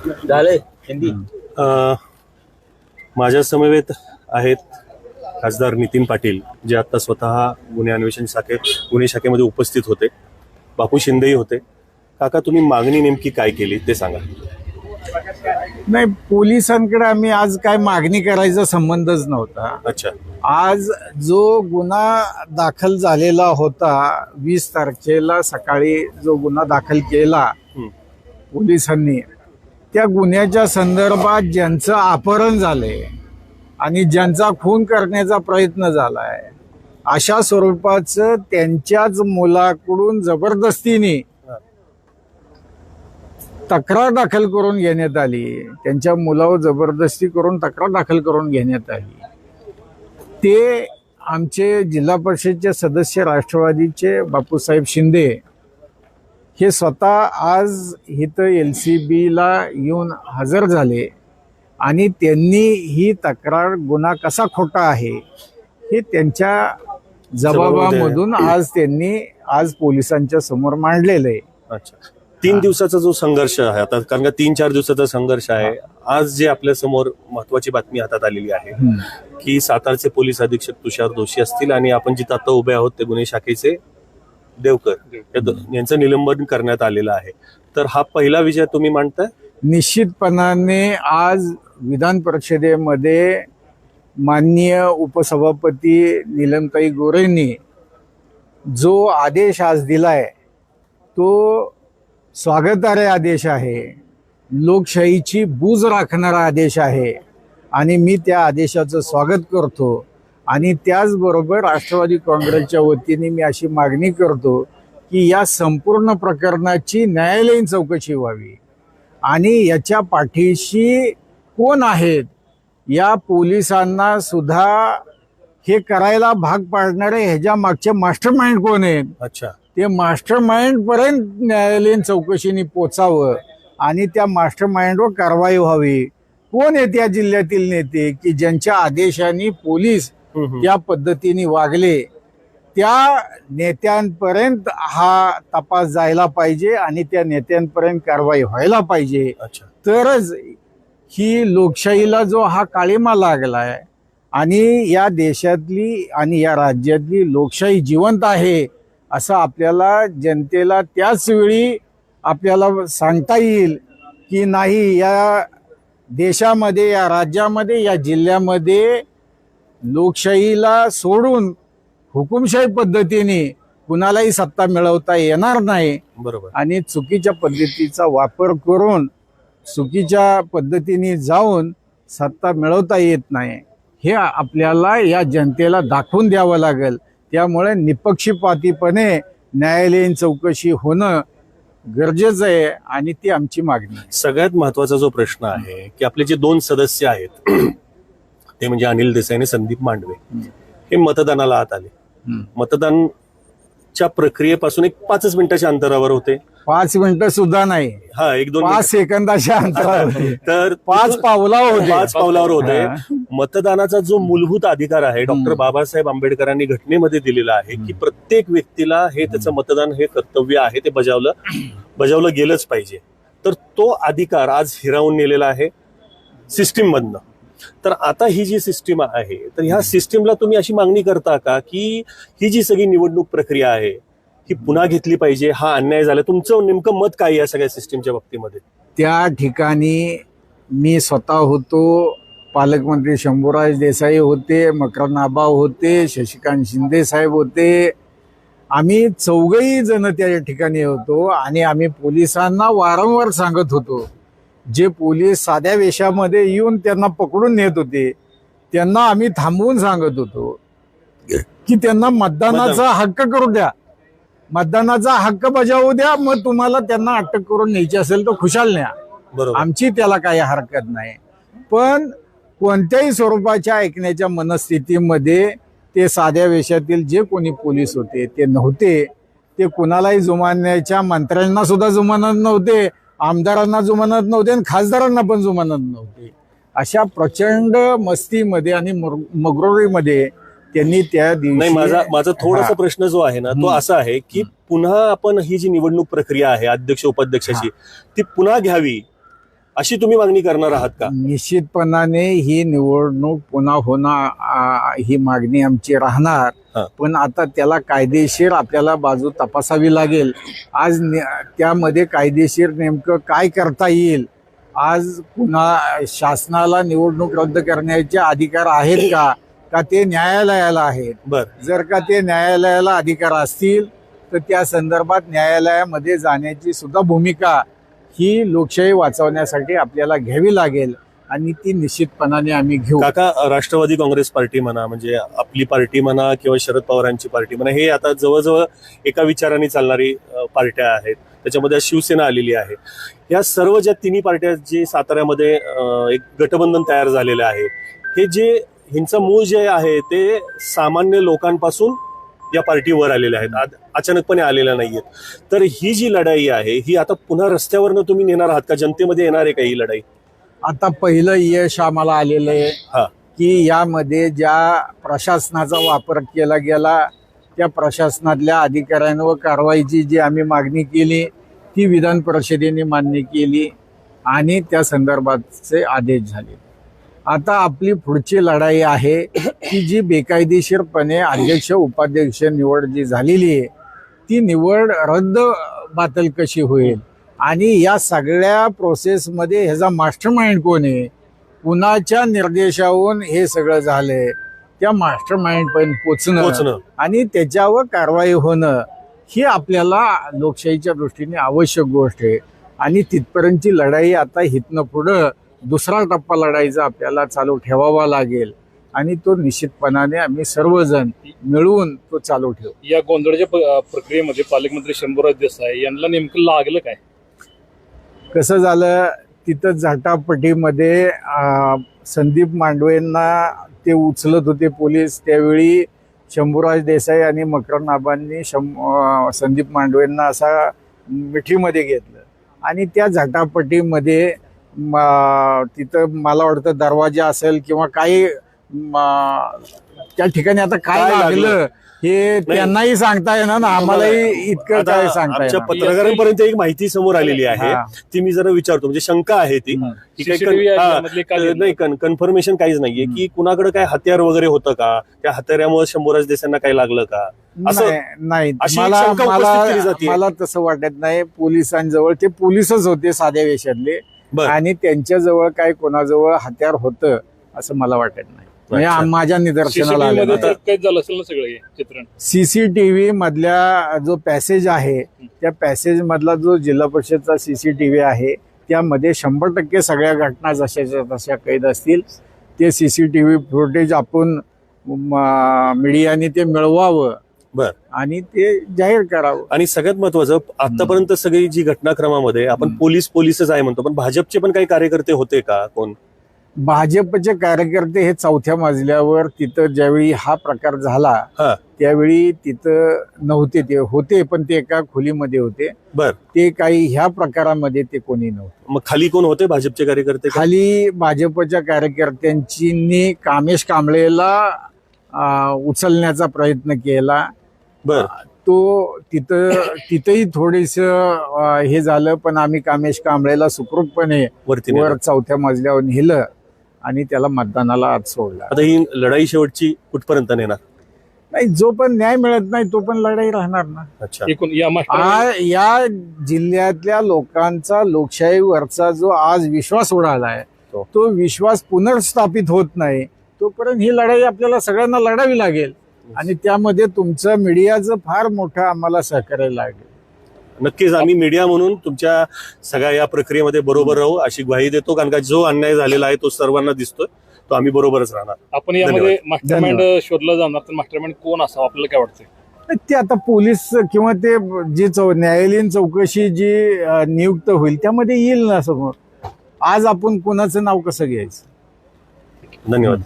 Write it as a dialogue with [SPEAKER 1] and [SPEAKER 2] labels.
[SPEAKER 1] झाले हिंदी.
[SPEAKER 2] माझ्या समवेत आहेत खासदार नितीन पाटील, जे आता स्वतः गुन्हे अन्वेषण गुन्हे शाखेमध्ये उपस्थित होते. बापू शिंदेही होते. काका, तुम्ही मागणी नेमकी काय केली ते सांगा.
[SPEAKER 3] नाही, पोलिसांकडे आम्ही आज काय मागणी करायचा संबंधच नव्हता.
[SPEAKER 2] अच्छा.
[SPEAKER 3] आज जो गुन्हा दाखल झालेला होता 20 तारखेला सकाळी, जो गुन्हा दाखल केला पोलिसांनी, त्या गुन्ह्याच्या संदर्भात ज्यांचं अपहरण झालंय आणि ज्यांचा खून करण्याचा प्रयत्न झालाय, अशा स्वरूपाचं त्यांच्याच मुलाकडून जबरदस्तीने तक्रार दाखल करून घेण्यात आली. त्यांच्या मुलावर जबरदस्ती करून तक्रार दाखल करून घेण्यात आली. ते आमचे जिल्हा परिषदचे सदस्य राष्ट्रवादीचे बापूसाहेब शिंदे हे स्वतः आज इथं LCBला येऊन हजर झाले आणि त्यांनी ही तक्रार गुन्हा कसा खोटा आहे हे त्यांच्या जबाबामधून आज त्यांनी पोलिसांच्या समोर मांडलेलं आहे.
[SPEAKER 2] अच्छा. 3 दिवसाचा जो संघर्ष आहे आता, कारण का 3-4 दिवसाचा संघर्ष आहे, आज जे आपल्या समोर महत्वाची बातमी हातात आलेली आहे की सातारचे पोलीस अधीक्षक तुषार दोषी असतील आणि आपण जिथं आता उभे आहोत ते गुन्हे शाखेचे देवकर यांचं निलंबन करण्यात आलेलं आहे. तर हा पहिला विजय तुम्ही मानताय?
[SPEAKER 3] निश्चितपणाने आज विधान परिषदेमध्ये माननीय उपसभापती नीलमताई गोरेंनी जो आदेश आज दिलाय तो स्वागतार्ह आदेश आहे, लोकशाहीची बूज राखणारा आदेश आहे आणि मी त्या आदेशाचं स्वागत करतो. आणि त्याचबरोबर राष्ट्रवादी काँग्रेसच्या वतीने मी अशी मागणी करतो की या संपूर्ण प्रकरणाची न्यायालयीन चौकशी व्हावी आणि याच्या पाठीशी कोण आहेत, या पोलिसांना सुद्धा हे करायला भाग पाडणारे ह्याच्या मागचे मास्टरमाइंड कोण आहेत.
[SPEAKER 2] अच्छा.
[SPEAKER 3] ते मास्टरमाइंड पर्यंत न्यायालयीन चौकशीने पोचावं आणि त्या मास्टरमाइंडवर कारवाई व्हावी. कोण आहे त्या जिल्ह्यातील नेते की ज्यांच्या आदेशाने पोलीस त्या पद्धतीने वागले, त्या नेत्यांपर्यंत हा तपास जायला पाहिजे आणि त्या नेत्यांपर्यंत कारवाई व्हायला पाहिजे. तरच ही लोकशाहीला जो हा काळिमा लागलाय आणि या देशातली आणि या राज्यातली लोकशाही जिवंत आहे असं आपल्याला जनतेला त्याच वेळी आपल्याला सांगता येईल की नाही, या देशामध्ये, या राज्यामध्ये, या जिल्ह्यामध्ये लोकशाहीला सोडून हुकुमशाही पद्धतीने कुणालाही सत्ता मिळवता येणार नाही.
[SPEAKER 2] बरोबर.
[SPEAKER 3] आणि चुकीच्या पद्धतीचा वापर करून चुकीच्या पद्धतीने जाऊन सत्ता मिळवता येत नाही, हे आपल्याला या जनतेला दाखवून द्यावं लागेल. त्यामुळे निपक्षपातीपणे न्यायालयीन चौकशी होणं गरजेचं आहे आणि ती आमची मागणी आहे.
[SPEAKER 2] सगळ्यात महत्वाचा जो प्रश्न आहे की आपले जे 2 सदस्य आहेत ते म्हणजे अनिल देसाई आणि संदीप मांडवे, हे मतदानाला आत आले. मतदानच्या प्रक्रियेपासून 5 मिनिटाच्या अंतरावर होते.
[SPEAKER 3] 5 मिनिटं सुद्धा नाही, 5 सेकंदाच्या अंतरावर, तर 5
[SPEAKER 2] पावलावर होते. मतदानाचा जो मूलभूत अधिकार आहे, डॉक्टर बाबासाहेब आंबेडकरांनी घटनेमध्ये दिलेला आहे की प्रत्येक व्यक्तीला हे त्याचं मतदान हे कर्तव्य आहे, ते बजावलं गेलंच पाहिजे. तर तो अधिकार आज हिरावून नेलेला आहे सिस्टीम मधनं. तर आता ही जी सिस्टीम आहे, तर ह्या सिस्टीमला तुम्ही अशी मागणी करता का की ही जी सगळी निवडणूक प्रक्रिया आहे ही पुन्हा घेतली पाहिजे, हा अन्याय झाला? तुमचं नेमकं मत काय या सगळ्या सिस्टीमच्या बाबतीमध्ये?
[SPEAKER 3] त्या ठिकाणी मी स्वतः होतो, पालकमंत्री शंभूराज देसाई होते, मकरंद आबा होते, शशिकांत शिंदे साहेब होते. आम्ही 4घही जण त्या ठिकाणी होतो आणि आम्ही पोलिसांना वारंवार सांगत होतो, जे पोलीस साध्या वेशामध्ये येऊन त्यांना पकडून नेत होते त्यांना आम्ही थांबवून सांगत होतो की त्यांना मतदानाचा हक्क करू द्या, मतदानाचा हक्क बजावू द्या, मग तुम्हाला त्यांना अटक करून न्यायची असेल तर खुशाल न्या, आमची त्याला काही हरकत नाही. पण कोणत्याही स्वरूपाच्या ऐकण्याच्या मनस्थितीमध्ये ते साध्या वेशातील जे कोणी पोलीस होते ते नव्हते. ते कुणालाही जुमानण्याच्या, मंत्र्यांना सुद्धा जुमानत नव्हते, आमदारांना जुमानत नव्हते आणि खासदारांना पण जुमानत नव्हते. अशा प्रचंड मस्तीमध्ये आणि मगरुरीमध्ये त्यांनी त्या दिवशी.
[SPEAKER 2] नाही, माझा थोडासा प्रश्न जो आहे ना तो असा आहे की पुन्हा आपण ही जी निवडणूक प्रक्रिया आहे अध्यक्ष उपाध्यक्षाची ती पुन्हा घ्यावी अशी तुम्ही मागणी करणार आहात का?
[SPEAKER 3] निश्चितपणाने ही निवडणूक पुन्हा होणार ही मागणी आमची राहणार.
[SPEAKER 2] हा.
[SPEAKER 3] पण आता त्याला कायदेशीर आपल्याला बाजू तपासावी लागेल. आज त्यामध्ये कायदेशीर नेमकं काय करता येईल. आज पुन्हा शासनाला निवडणूक रद्द करण्याचे अधिकार आहेत का ते न्यायालयाला आहेत.
[SPEAKER 2] बर,
[SPEAKER 3] जर का ते न्यायालयाला अधिकार असतील तर त्या संदर्भात न्यायालयामध्ये जाण्याची सुद्धा भूमिका ही लोकशाही वाचवण्यासाठी आपल्याला घ्यावी लागेल आणि ती निश्चितपणाने आम्ही घेऊ.
[SPEAKER 2] काका, राष्ट्रवादी काँग्रेस पार्टी म्हणा, म्हणजे आपली पार्टी म्हणा किंवा शरद पवारांची पार्टी म्हणा, हे आता जवळजवळ एका विचाराने चालणारी पार्ट्या आहेत. त्याच्यामध्ये शिवसेना आलेली आहे. या सर्व ज्या तिन्ही पार्ट्या जे साताऱ्यामध्ये एक गठबंधन तयार झालेलं आहे, हे जे ह्यांचं मूळ जे आहे ते सामान्य लोकांपासून या पार्टीवर आलेल्या आहेत, अचानकपणे आलेल्या नाहीयेत. तर ही जी लढाई आहे ही आता पुन्हा रस्त्यावरनं तुम्ही नेणार आहात का? जनतेमध्ये येणार आहे का ही लढाई?
[SPEAKER 3] आता पहिलं यश आम्हाला आलेलं आहे की यामध्ये ज्या प्रशासनाचा वापर केला गेला त्या प्रशासनातल्या अधिकाऱ्यांवर कारवाईची जी आम्ही मागणी केली ती विधान परिषदेने मान्य केली आणि त्या संदर्भातचे आदेश झाले. आता आपली पुढची लढाई आहे की जी बेकायदेशीरपणे अध्यक्ष उपाध्यक्ष निवड जी झालेली आहे ती निवड रद्द बातल कशी होईल आणि या सगळ्या प्रोसेसमध्ये ह्याचा मास्टरमाइंड कोण आहे, कुणाच्या निर्देशावरून हे सगळं झालंय, त्या मास्टरमाइंड पण पोचणं आणि त्याच्यावर कारवाई होणं ही आपल्याला लोकशाहीच्या दृष्टीने आवश्यक गोष्ट आहे. आणि तिथपर्यंतची लढाई आता इथनं पुढं दुसरा टप्पा लढाईचा आपल्याला चालू ठेवावा लागेल आणि तो निश्चितपणाने आम्ही सर्वजण मिळून तो चालू ठेवू.
[SPEAKER 1] या गोंधळाच्या प्रक्रियेमध्ये पालकमंत्री शंभूराज देसाई यांना नेमकं लागलं काय?
[SPEAKER 3] कसं झालं, तिथं झाटापट्टीमध्ये संदीप मांडवेंना ते उचलत होते पोलीस. त्यावेळी शंभूराज देसाई आणि मकरंद आबांनी संदीप मांडवेंना असा मिठीमध्ये घेतलं आणि त्या झाटापट्टीमध्ये तिथं मला वाटतं दरवाजा असेल किंवा काही त्या ठिकाणी आता काय लागलं हे त्यांनाही सांगता येणार ना, आम्हालाही इतकं काय सांगता
[SPEAKER 2] आमच्या
[SPEAKER 3] येणार.
[SPEAKER 2] पत्रकारांपर्यंत एक माहिती समोर आलेली आहे, ती मी जरा विचारतो. म्हणजे शंका आहे ती नाही, कन्फर्मेशन काहीच नाहीये की कुणाकडे काय हत्यार वगैरे होतं का, त्या हत्यारामुळे शंभूराज देसाईंना काही लागलं का, असं
[SPEAKER 3] नाही.
[SPEAKER 2] अशी एक शंका उपस्थित केली जाते.
[SPEAKER 3] मला तसं वाटत नाही. पोलिसांजवळ ते पोलीसच होते साध्या वेशातले आणि त्यांच्याजवळ काय कोणाजवळ हत्यार होतं असं मला वाटत नाही. म्हणजे माझ्या निदर्शनाला
[SPEAKER 1] झालं असेल ना सगळं हे चित्रण.
[SPEAKER 3] सीसीटीव्ही मधल्या जो पॅसेज आहे त्या पॅसेज मधला जो जिल्हा परिषदचा सीसीटीव्ही आहे त्यामध्ये 100% सगळ्या घटना जशाच्या तशा कैद असतील. ते सीसीटीव्ही फुटेज आपण मीडियाने ते मिळवावं
[SPEAKER 2] बर
[SPEAKER 3] आणि ते जाहीर करावं.
[SPEAKER 2] आणि सगळ्यात महत्वाचं, आतापर्यंत सगळी जी घटनाक्रमामध्ये आपण पोलीसच आहे म्हणतो, पण भाजपचे पण काही कार्यकर्ते होते का? कोण?
[SPEAKER 3] भाजपचे कार्यकर्ते हे 4थ्या मजल्यावर तिथं ज्यावेळी हा प्रकार झाला त्यावेळी तिथं नव्हते. ते होते पण ते एका खोलीमध्ये होते.
[SPEAKER 2] बर,
[SPEAKER 3] ते काही ह्या प्रकारामध्ये ते कोणी नव्हते.
[SPEAKER 2] मग खाली कोण होते भाजपचे कार्यकर्ते?
[SPEAKER 3] खाली भाजपच्या कार्यकर्त्यांची कामेश कांबळेला उचलण्याचा प्रयत्न केला.
[SPEAKER 2] बर,
[SPEAKER 3] तो तिथंही थोडीस हे झालं पण आम्ही कामेश कांबळेला सुखरूपपणे वर 4थ्या मजल्यावर नेलं आणि त्याला मतदानाला आत सोडला.
[SPEAKER 2] आता ही लढाई शेवटची कुठपर्यंत नेणार?
[SPEAKER 3] नाही, जो पण न्याय मिळत नाही तो पण लढाई राहणार ना.
[SPEAKER 2] अच्छा,
[SPEAKER 3] या जिल्ह्यातल्या लोकांचा लोकशाहीवरचा जो आज विश्वास उडालाय तो विश्वास पुनर्स्थापित होत नाही तोपर्यंत ही लढाई आपल्याला सगळ्यांना लढावी लागेल आणि त्यामध्ये तुमचं मीडियाचं फार मोठं आम्हाला सहकार्य लागेल.
[SPEAKER 2] नक्कीच आम्ही मीडिया म्हणून तुमच्या सगळ्या या प्रक्रियेमध्ये बरोबर राहू अशी ग्वाही देतो, कारण का जो अन्याय झालेला आहे तो सर्वांना दिसतोय, तो आम्ही बरोबरच राहणार.
[SPEAKER 1] आपण यामध्ये मास्टरमाइंड शोधला जाणार, तर मास्टरमाइंड कोण असावं आपल्याला काय वाटतंय?
[SPEAKER 3] ते आता पोलीस किंवा ते जी न्यायालयीन चौकशी जी नियुक्त होईल त्यामध्ये येईल ना समोर. आज आपण कोणाचं नाव कसं घ्यायचं?
[SPEAKER 2] धन्यवाद.